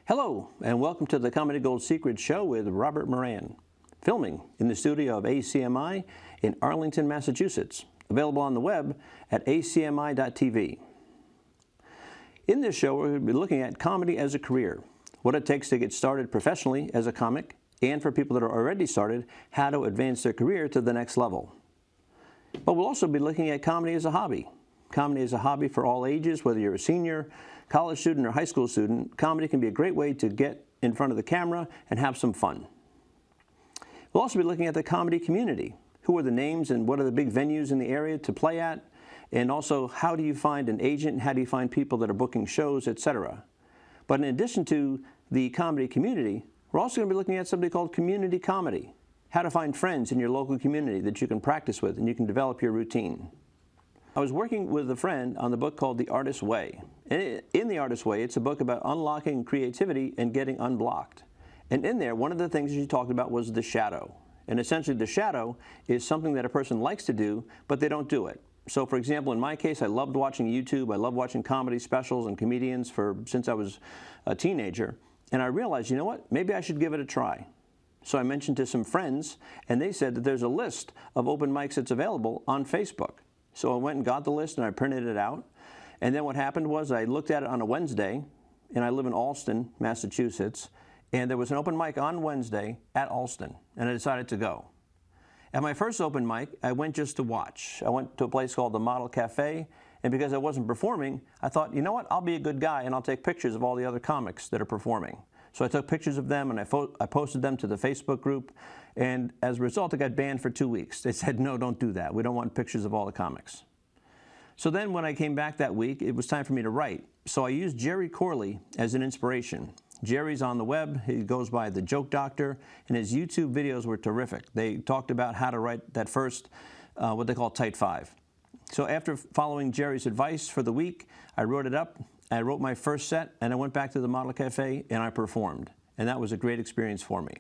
Hello, and welcome to the Comedy Gold Secret Show with Robert Moran, filming in the studio of ACMI in Arlington, Massachusetts, available on the web at acmi.tv. In this show, we're going to be looking at comedy as a career, what it takes to get started professionally as a comic, and for people that are already started, how to advance their career to the next level. But we'll also be looking at comedy as a hobby. Comedy is a hobby for all ages, whether you're a senior, college student, or high school student. Comedy can be a great way to get in front of the camera and have some fun. We'll also be looking at the comedy community. Who are the names and what are the big venues in the area to play at? And also, how do you find an agent and how do you find people that are booking shows, etc. But in addition to the comedy community, we're also going to be looking at something called community comedy. How to find friends in your local community that you can practice with and you can develop your routine. I was working with a friend on the book called The Artist's Way. And in The Artist's Way, it's a book about unlocking creativity and getting unblocked. And in there, one of the things she talked about was the shadow. And essentially, the shadow is something that a person likes to do, but they don't do it. So, for example, in my case, I loved watching YouTube. I loved watching comedy specials and comedians since I was a teenager. And I realized, you know what? Maybe I should give it a try. So I mentioned to some friends, and they said that there's a list of open mics that's available on Facebook. So I went and got the list and I printed it out. And then what happened was I looked at it on a Wednesday, and I live in Allston, Massachusetts, and there was an open mic on Wednesday at Allston, and I decided to go. At my first open mic, I went just to watch. I went to a place called the Model Cafe, and because I wasn't performing, I thought, you know what, I'll be a good guy and I'll take pictures of all the other comics that are performing. So I took pictures of them and I posted them to the Facebook group, and as a result, I got banned for 2 weeks. They said, no, don't do that. We don't want pictures of all the comics. So then when I came back that week, it was time for me to write. So I used Jerry Corley as an inspiration. Jerry's on the web. He goes by The Joke Doctor, and his YouTube videos were terrific. They talked about how to write that first, what they call Tight 5. So after following Jerry's advice for the week, I wrote it up. I wrote my first set, and I went back to the Model Cafe, and I performed. And that was a great experience for me.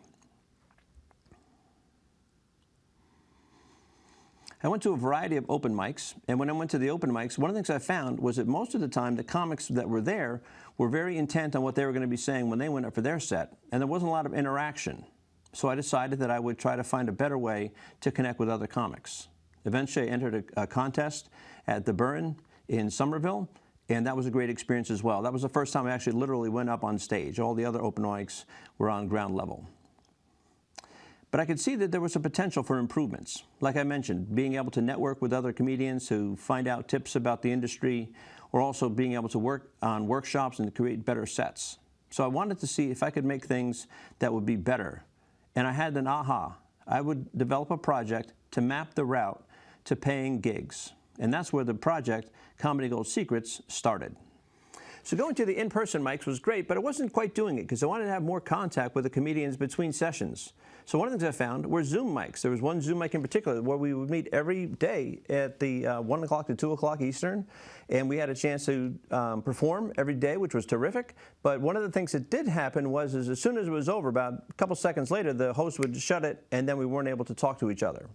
I went to a variety of open mics, and when I went to the open mics, one of the things I found was that most of the time the comics that were there were very intent on what they were going to be saying when they went up for their set, and there wasn't a lot of interaction. So I decided that I would try to find a better way to connect with other comics. Eventually I entered a contest at the Burn in Somerville, and that was a great experience as well. That was the first time I actually literally went up on stage. All the other open mics were on ground level. But I could see that there was a potential for improvements. Like I mentioned, being able to network with other comedians who find out tips about the industry, or also being able to work on workshops and create better sets. So I wanted to see if I could make things that would be better. And I had an aha. I would develop a project to map the route to paying gigs. And that's where the project, Comedy Gold Secrets, started. So going to the in-person mics was great, but I wasn't quite doing it because I wanted to have more contact with the comedians between sessions. So one of the things I found were Zoom mics. There was one Zoom mic in particular where we would meet every day at the 1 o'clock to 2 o'clock Eastern, and we had a chance to perform every day, which was terrific. But one of the things that did happen was as soon as it was over, about a couple seconds later, the host would shut it, and then we weren't able to talk to each other.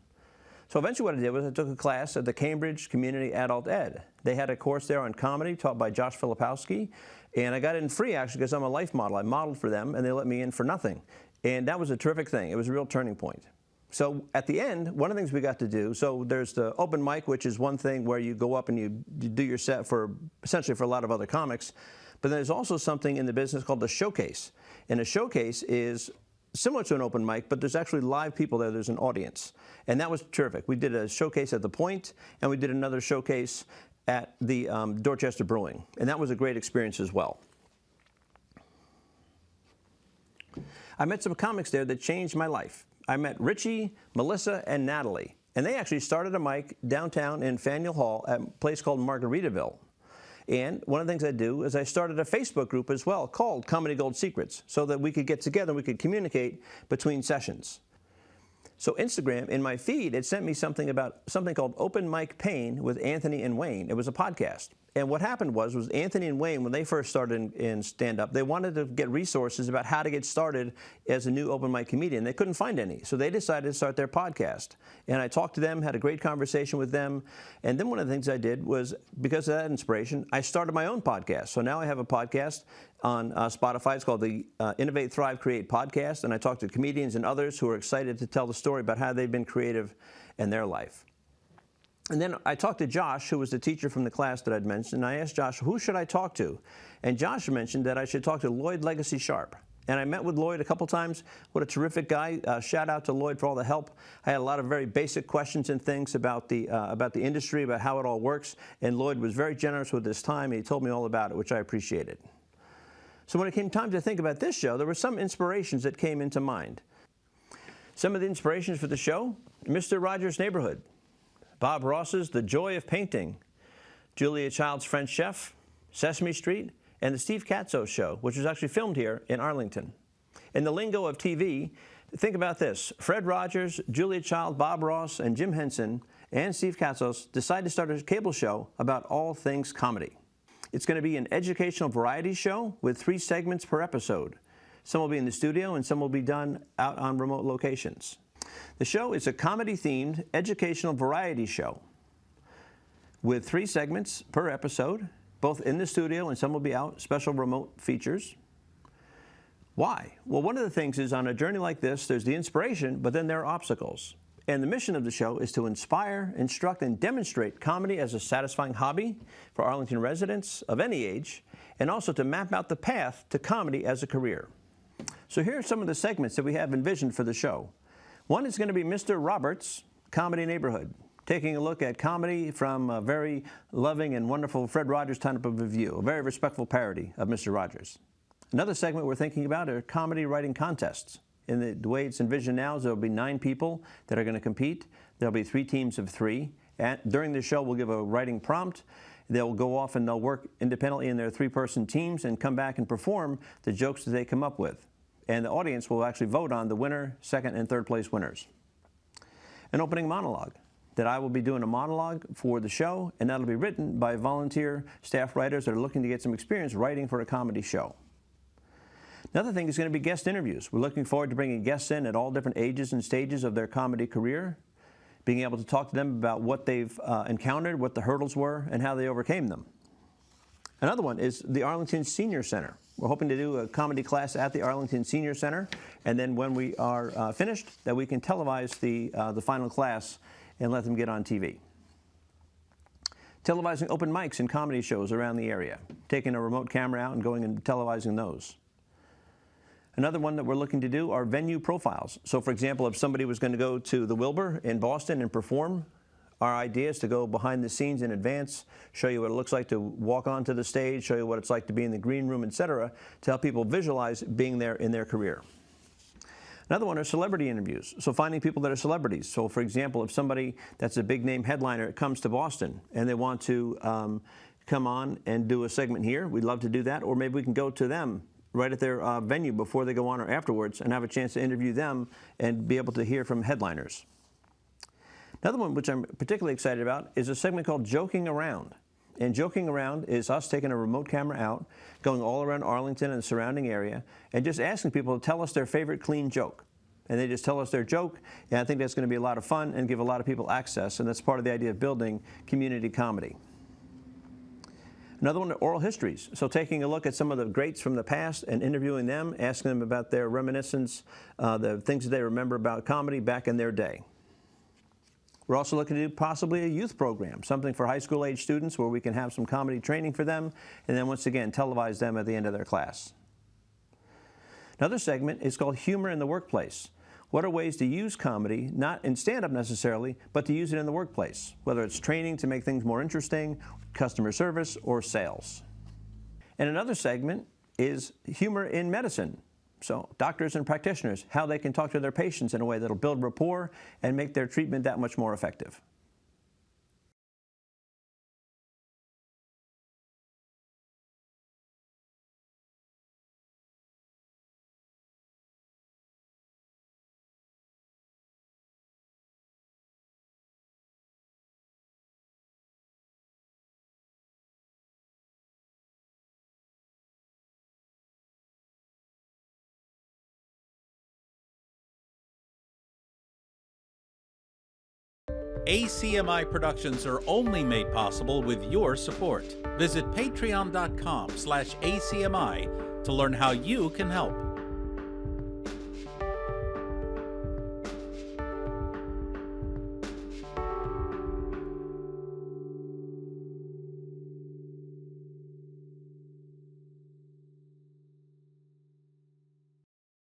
So eventually what I did was I took a class at the Cambridge Community Adult Ed. They had a course there on comedy taught by Josh Filipowski, and I got in free actually because I'm a life model. I modeled for them, and they let me in for nothing. And that was a terrific thing. It was a real turning point. So at the end, one of the things we got to do, so there's the open mic, which is one thing where you go up and you do your set for essentially for a lot of other comics, but there's also something in the business called the showcase. And a showcase is similar to an open mic, but there's actually live people there. There's an audience. And that was terrific. We did a showcase at the Point, and we did another showcase at the Dorchester Brewing. And that was a great experience as well. I met some comics there that changed my life. I met Richie, Melissa, and Natalie. And they actually started a mic downtown in Faneuil Hall at a place called Margaritaville. And one of the things I do is I started a Facebook group as well called Comedy Gold Secrets so that we could get together and we could communicate between sessions. So Instagram, in my feed, it sent me something about something called Open Mic Pain with Anthony and Wayne. It was a podcast. And what happened was Anthony and Wayne, when they first started in stand-up, they wanted to get resources about how to get started as a new open mic comedian. They couldn't find any, so they decided to start their podcast. And I talked to them, had a great conversation with them, and then one of the things I did was, because of that inspiration, I started my own podcast. So now I have a podcast on Spotify. It's called the Innovate, Thrive, Create podcast, and I talk to comedians and others who are excited to tell the story about how they've been creative in their life. And then I talked to Josh, who was the teacher from the class that I'd mentioned, and I asked Josh, who should I talk to? And Josh mentioned that I should talk to Lloyd Legacy Sharp. And I met with Lloyd a couple times. What a terrific guy. Shout out to Lloyd for all the help. I had a lot of very basic questions and things about the industry, about how it all works, and Lloyd was very generous with his time, and he told me all about it, which I appreciated. So when it came time to think about this show, there were some inspirations that came into mind. Some of the inspirations for the show, Mr. Rogers' Neighborhood, Bob Ross's The Joy of Painting, Julia Child's French Chef, Sesame Street, and the Steve Katsos Show, which was actually filmed here in Arlington. In the lingo of TV, think about this. Fred Rogers, Julia Child, Bob Ross, and Jim Henson, and Steve Katsos decided to start a cable show about all things comedy. It's going to be an educational variety show with 3 segments per episode. Some will be in the studio, and some will be done out on remote locations. The show is a comedy-themed educational variety show with 3 segments per episode, both in the studio and some will be out, special remote features. Why? Well, one of the things is on a journey like this, there's the inspiration, but then there are obstacles. And the mission of the show is to inspire, instruct, and demonstrate comedy as a satisfying hobby for Arlington residents of any age, and also to map out the path to comedy as a career. So here are some of the segments that we have envisioned for the show. One is going to be Mr. Robert's Comedy Neighborhood, taking a look at comedy from a very loving and wonderful Fred Rogers type of a view, a very respectful parody of Mr. Rogers. Another segment we're thinking about are comedy writing contests. In the way it's envisioned now is there will be 9 people that are going to compete. There will be 3 teams of 3. And during the show, we'll give a writing prompt. They'll go off and they'll work independently in their 3-person teams and come back and perform the jokes that they come up with. And the audience will actually vote on the winner, 2nd, and 3rd place winners. An opening monologue, that I will be doing a monologue for the show, and that'll be written by volunteer staff writers that are looking to get some experience writing for a comedy show. Another thing is going to be guest interviews. We're looking forward to bringing guests in at all different ages and stages of their comedy career, being able to talk to them about what they've encountered, what the hurdles were, and how they overcame them. Another one is the Arlington Senior Center. We're hoping to do a comedy class at the Arlington Senior Center, and then when we are finished, that we can televise the final class and let them get on TV. Televising open mics and comedy shows around the area, taking a remote camera out and going and televising those. Another one that we're looking to do are venue profiles. So for example, if somebody was going to go to the Wilbur in Boston and perform, our idea is to go behind the scenes in advance, show you what it looks like to walk onto the stage, show you what it's like to be in the green room, etc., to help people visualize being there in their career. Another one are celebrity interviews, so finding people that are celebrities. So for example, if somebody that's a big name headliner comes to Boston and they want to come on and do a segment here, we'd love to do that, or maybe we can go to them right at their venue before they go on or afterwards and have a chance to interview them and be able to hear from headliners. Another one, which I'm particularly excited about, is a segment called Joking Around. And Joking Around is us taking a remote camera out, going all around Arlington and the surrounding area, and just asking people to tell us their favorite clean joke. And they just tell us their joke, and I think that's going to be a lot of fun and give a lot of people access, and that's part of the idea of building community comedy. Another one are oral histories. So taking a look at some of the greats from the past and interviewing them, asking them about their reminiscence, the things that they remember about comedy back in their day. We're also looking to do possibly a youth program, something for high school age students where we can have some comedy training for them and then once again televise them at the end of their class. Another segment is called Humor in the Workplace. What are ways to use comedy, not in stand-up necessarily, but to use it in the workplace, whether it's training to make things more interesting, customer service, or sales. And another segment is humor in medicine. So doctors and practitioners, how they can talk to their patients in a way that'll build rapport and make their treatment that much more effective. ACMI productions are only made possible with your support. Visit patreon.com/ACMI to learn how you can help.